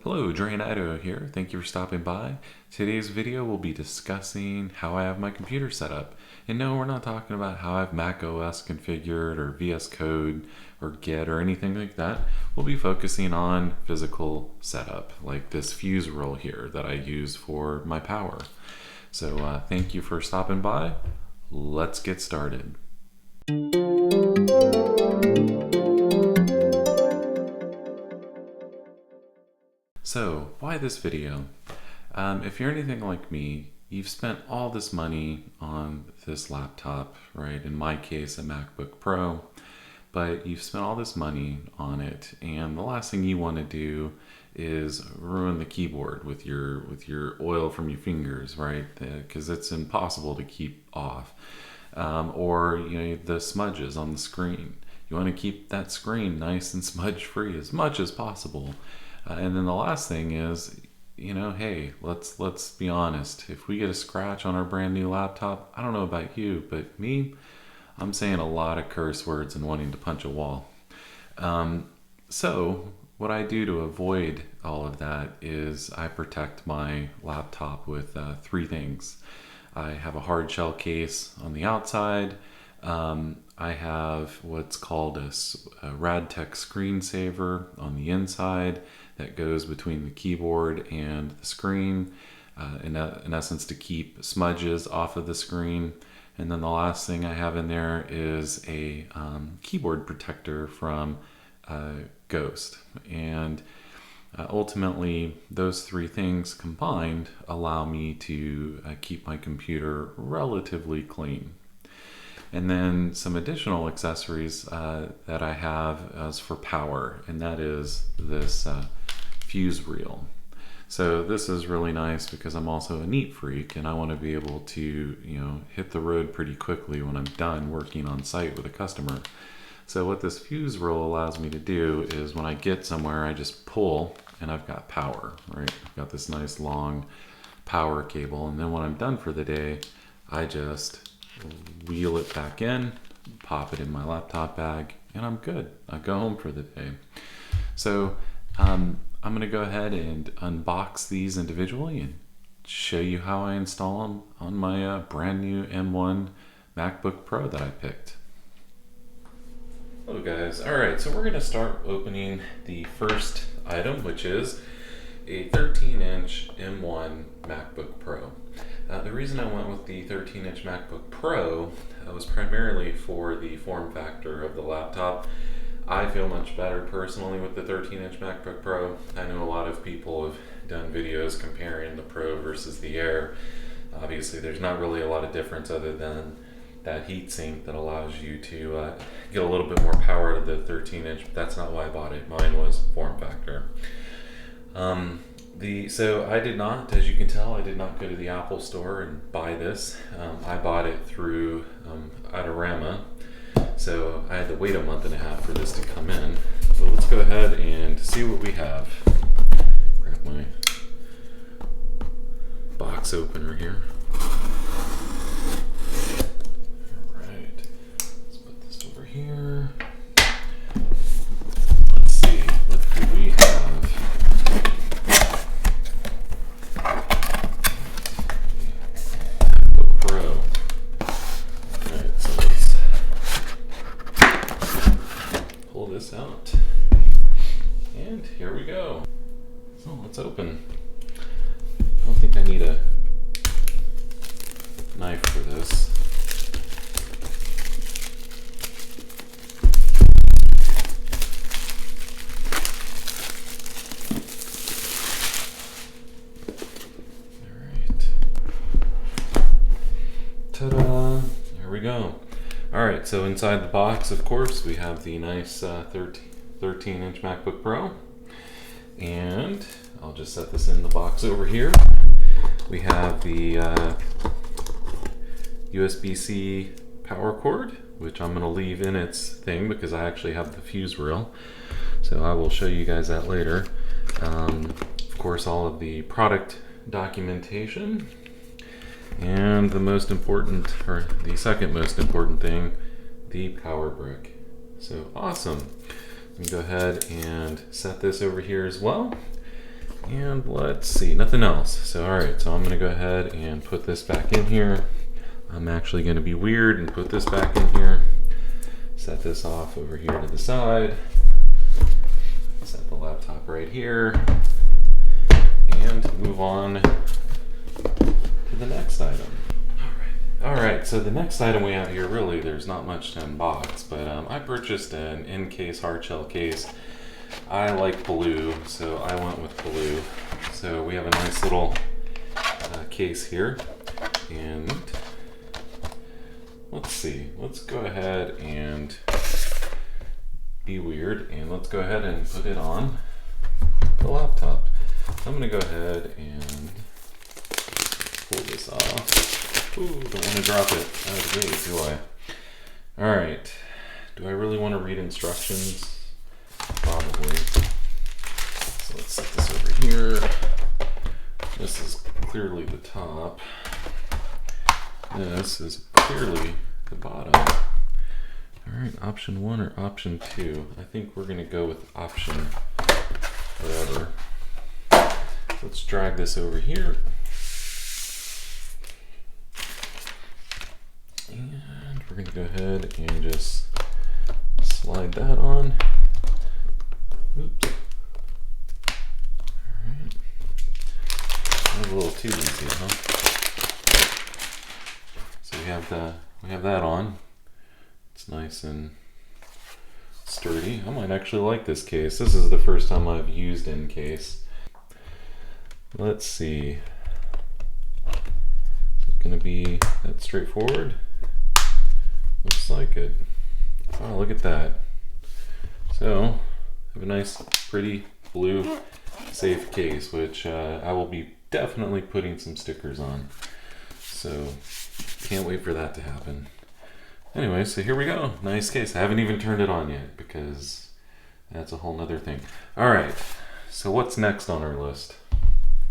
Hello, Drainido here. Thank you for stopping by. Today's video will be discussing how I have my computer set up. And no, we're not talking about how I have Mac OS configured or VS Code or Git or anything like that. We'll be focusing on physical setup, like this fuse roll here that I use for my power. So thank you for stopping by. Let's get started. So, why this video? If you're anything like me, you've spent all this money on this laptop, right? In my case, a MacBook Pro, but you've spent all this money on it, and the last thing you want to do is ruin the keyboard with your oil from your fingers, right? Because it's impossible to keep off, or the smudges on the screen. You want to keep that screen nice and smudge free as much as possible. And then the last thing is, hey, let's be honest. If we get a scratch on our brand new laptop, I don't know about you, but me, I'm saying a lot of curse words and wanting to punch a wall. So what I do to avoid all of that is I protect my laptop with three things. I have a hard shell case on the outside. I have what's called a Radtech screensaver on the inside that goes between the keyboard and the screen, in essence to keep smudges off of the screen. And then the last thing I have in there is a keyboard protector from Ghost. And ultimately, those three things combined allow me to keep my computer relatively clean. And then some additional accessories that I have as for power, and that is this fuse reel. So this is really nice because I'm also a neat freak and I want to be able to hit the road pretty quickly when I'm done working on site with a customer. So what this fuse reel allows me to do is when I get somewhere, I just pull and I've got power, right? I've got this nice long power cable, and then when I'm done for the day, I just wheel it back in, pop it in my laptop bag, and I'm good. I go home for the day. So I'm going to go ahead and unbox these individually and show you how I install them on my brand new M1 MacBook Pro that I picked. Hello guys. Alright, so we're going to start opening the first item, which is a 13-inch M1 MacBook Pro. The reason I went with the 13-inch MacBook Pro was primarily for the form factor of the laptop. I feel much better personally with the 13-inch MacBook Pro. I know a lot of people have done videos comparing the Pro versus the Air. Obviously, there's not really a lot of difference other than that heatsink that allows you to get a little bit more power to the 13-inch. But that's not why I bought it. Mine was form factor. So I did not, as you can tell, I did not go to the Apple store and buy this. I bought it through Adorama. So I had to wait a month and a half for this to come in. So let's go ahead and see what we have. Grab my box opener here. Alright, let's put this over here. Let's see, what do we have? Pro. Alright, so let's pull this out, and here we go. So let's open. I don't think I need a knife for this. Alright. Ta-da! There we go. Alright, so inside the box, of course, we have the nice 13-inch MacBook Pro. And I'll just set this in the box over here. We have the USB-C power cord, which I'm going to leave in its thing because I actually have the fuse reel. So I will show you guys that later. Of course, all of the product documentation. And the most important, or the second most important thing, the power brick. So awesome. Let me go ahead and set this over here as well. And let's see, nothing else. So all right, so I'm gonna go ahead and put this back in here. I'm actually gonna be weird and put this back in here. Set this off over here to the side. Set the laptop right here. And move on to the next item. All right, so the next item we have here, really, there's not much to unbox, but I purchased an in-case hard shell case. I like blue, so I went with blue. So we have a nice little case here, and let's see, let's go ahead and be weird, and let's go ahead and put it on the laptop. I'm gonna go ahead and pull this off. Ooh, don't want to drop it out of the gate, do I? All right, do I really want to read instructions? Probably. So let's set this over here. This is clearly the top. This is clearly the bottom. All right, option 1 or option 2? I think we're gonna go with option whatever. Let's drag this over here. And we're gonna go ahead and just slide that on. Oops. Alright. That was a little too easy, huh? So we have that on. It's nice and sturdy. I might actually like this case. This is the first time I've used in case. Let's see. Is it gonna be that straightforward? Looks like it. Oh, look at that. So, I have a nice, pretty blue safe case, which I will be definitely putting some stickers on. So, can't wait for that to happen. Anyway, so here we go. Nice case. I haven't even turned it on yet because that's a whole nother thing. All right, so what's next on our list?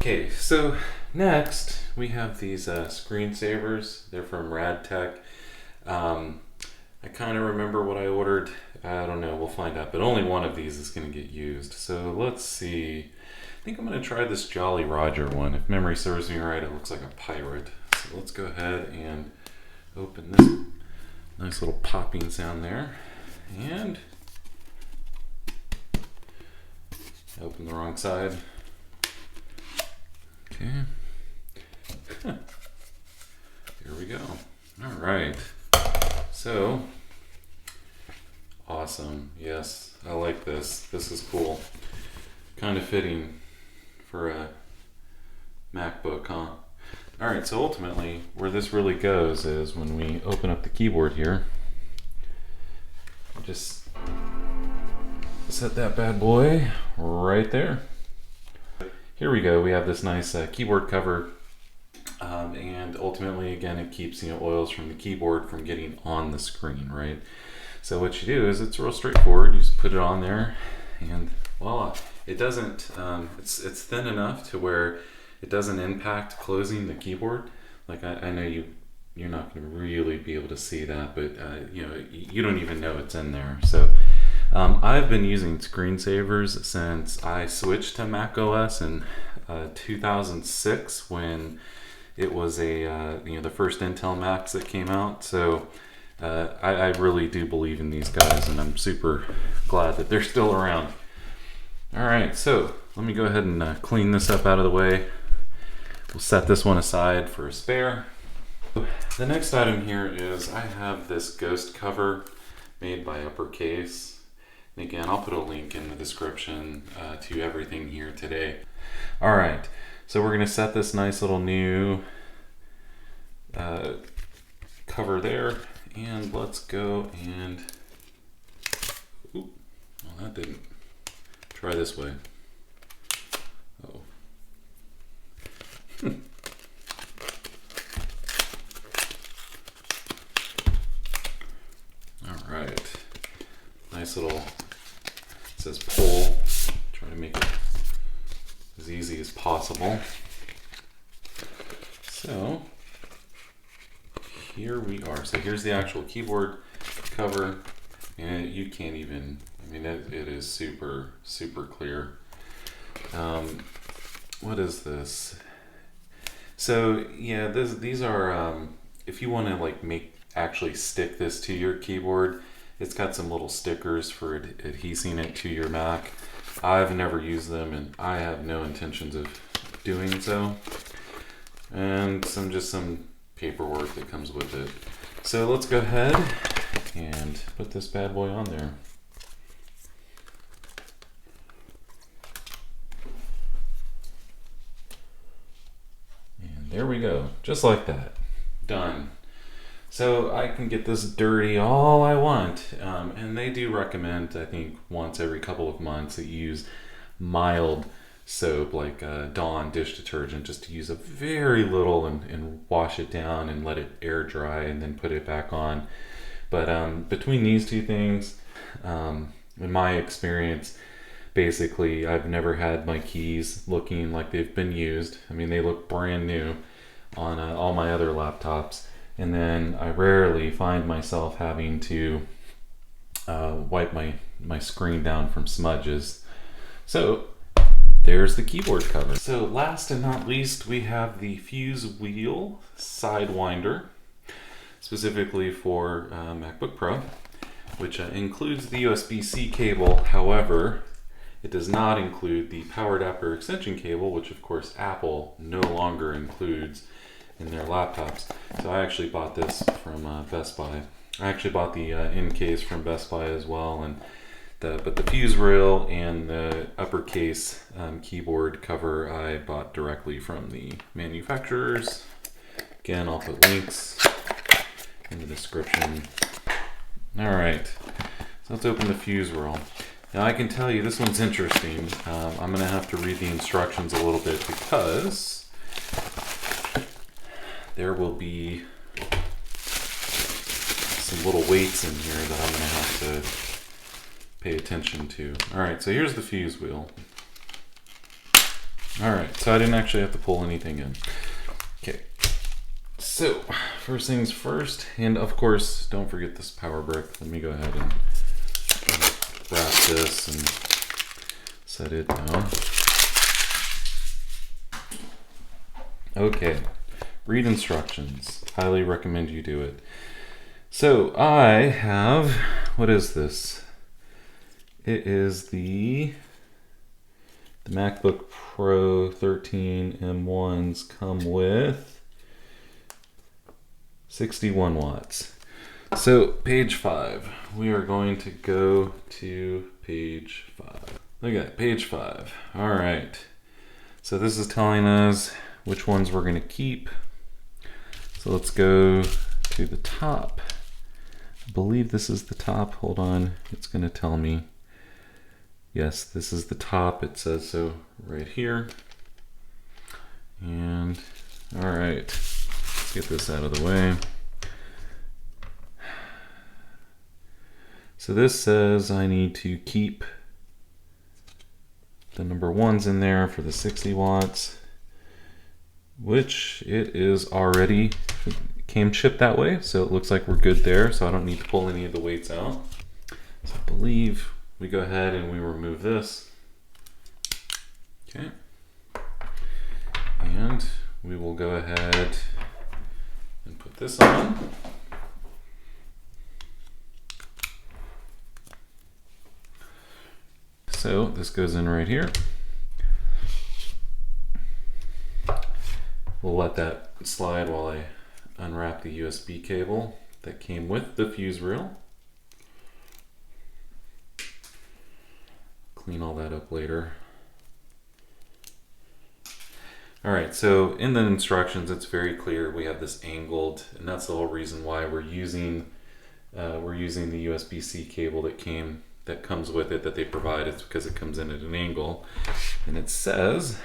Okay, so next we have these screensavers. They're from RadTech. I kind of remember what I ordered. I don't know, we'll find out, but only one of these is going to get used. So let's see. I think I'm going to try this Jolly Roger one. If memory serves me right, it looks like a pirate. So let's go ahead and open this. Nice little popping sound there. And open the wrong side. Okay. Here we go. All right. So, awesome. Yes, I like this. This is cool. Kind of fitting for a MacBook, huh? All right, so ultimately, where this really goes is when we open up the keyboard here, just set that bad boy right there. Here we go. We have this nice keyboard cover. And ultimately, again, it keeps oils from the keyboard from getting on the screen, right? So what you do is it's real straightforward. You just put it on there, and voila! It doesn't. It's thin enough to where it doesn't impact closing the keyboard. Like I know you're not going to really be able to see that, but you don't even know it's in there. So I've been using screensavers since I switched to Mac OS in 2006 when it was the first Intel Macs that came out. So I really do believe in these guys, and I'm super glad that they're still around. All right, so let me go ahead and clean this up out of the way. We'll set this one aside for a spare. The next item here is I have this ghost cover made by Uppercase. And again, I'll put a link in the description to everything here today. All right, so we're gonna set this nice little new cover there, and let's go and, ooh, well that didn't, try this way. Oh. All right, nice little, it says pull, try to make it as easy as possible. So here we are. So here's the actual keyboard cover, and you can't even, I mean, it is super, super clear. what is this? So yeah, these are if you want to like actually stick this to your keyboard, it's got some little stickers for adhesing it to your Mac. I've never used them and I have no intentions of doing so. And some paperwork that comes with it. So let's go ahead and put this bad boy on there. And there we go, just like that. Done. So I can get this dirty all I want, and they do recommend, I think, once every couple of months that you use mild soap like Dawn dish detergent, just to use a very little and wash it down and let it air dry and then put it back on. But between these two things, in my experience, basically I've never had my keys looking like they've been used. I mean, they look brand new on all my other laptops. And then I rarely find myself having to wipe my screen down from smudges. So there's the keyboard cover. So last and not least, we have the fuse wheel sidewinder, specifically for MacBook Pro, which includes the USB-C cable. However, it does not include the power adapter extension cable, which of course Apple no longer includes in their laptops. So I actually bought this from Best Buy. I actually bought the in case from Best Buy as well, and but the fuse rail and the uppercase keyboard cover I bought directly from the manufacturers. Again, I'll put links in the description. All right, so let's open the fuse rail. Now I can tell you this one's interesting. I'm gonna have to read the instructions a little bit because there will be some little weights in here that I'm gonna have to pay attention to. All right, so here's the fuse wheel. All right, so I didn't actually have to pull anything in. Okay, so first things first, and of course, don't forget this power brick. Let me go ahead and wrap this and set it down. Okay. Read instructions. Highly recommend you do it. So I have, what is this? It is the MacBook Pro 13 M1s come with 61 watts. So page 5. We are going to go to page 5. Look at that, page 5. All right. So this is telling us which ones we're going to keep. So let's go to the top. I believe this is the top. Hold on, it's going to tell me. Yes, this is the top. It says so right here. And all right, let's get this out of the way. So this says I need to keep the number 1s in there for the 60 watts. Which it is already came shipped that way, so it looks like we're good there, so I don't need to pull any of the weights out. So I believe we go ahead and we remove this. Okay. And we will go ahead and put this on. So this goes in right here. We'll let that slide while I unwrap the USB cable that came with the fuse rail. Clean all that up later. All right, so in the instructions, it's very clear we have this angled, and that's the whole reason why we're using the USB-C cable that comes with it that they provide. It's because it comes in at an angle, and it says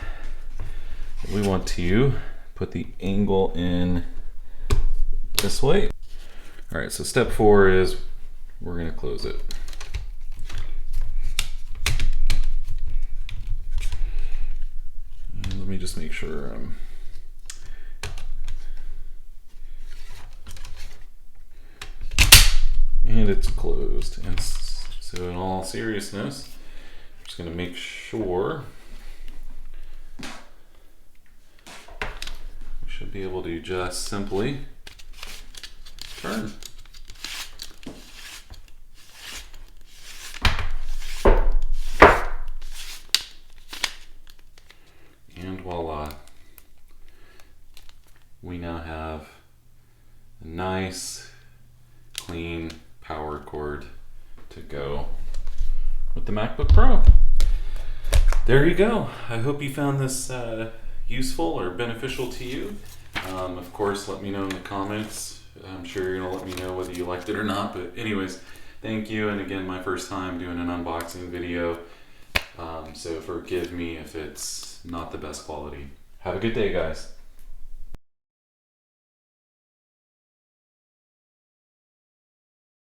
that we want to put the angle in this way. All right, so step 4 is we're going to close it. And let me just make sure and it's closed. And so in all seriousness, I'm just going to make sure should be able to just simply turn. And voila, we now have a nice, clean power cord to go with the MacBook Pro. There you go. I hope you found this useful or beneficial to you. Of course, let me know in the comments. I'm sure you're gonna let me know whether you liked it or not, but anyways, thank you. And again, my first time doing an unboxing video, so forgive me if it's not the best quality. Have a good day, guys.